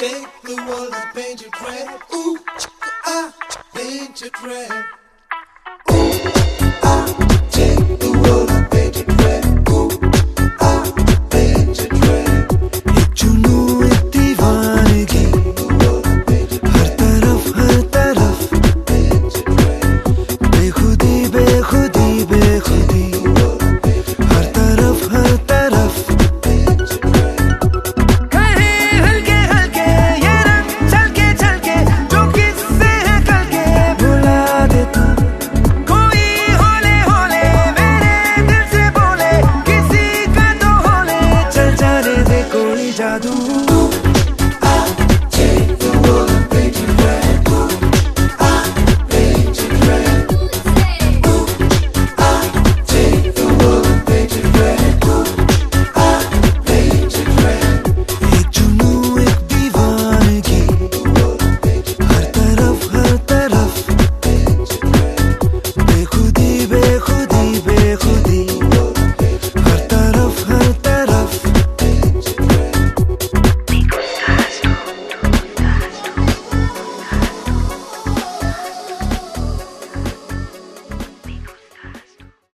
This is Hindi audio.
take the world and paint it red. Ooh, I paint it red. Ooh, I take the world and paint it red. Ooh, I paint it red. एक जुनून एक दीवानगी हर तरफ बेखुदी बेखुदी बेखुदी हर तरफ कहीं हल्के हल्के ये रंग छलके छलके जो किससे है कल के भुला दे तू कोई होले होले मेरे दिल से बोले किसी का तो होले चल जाने दे कोई जादू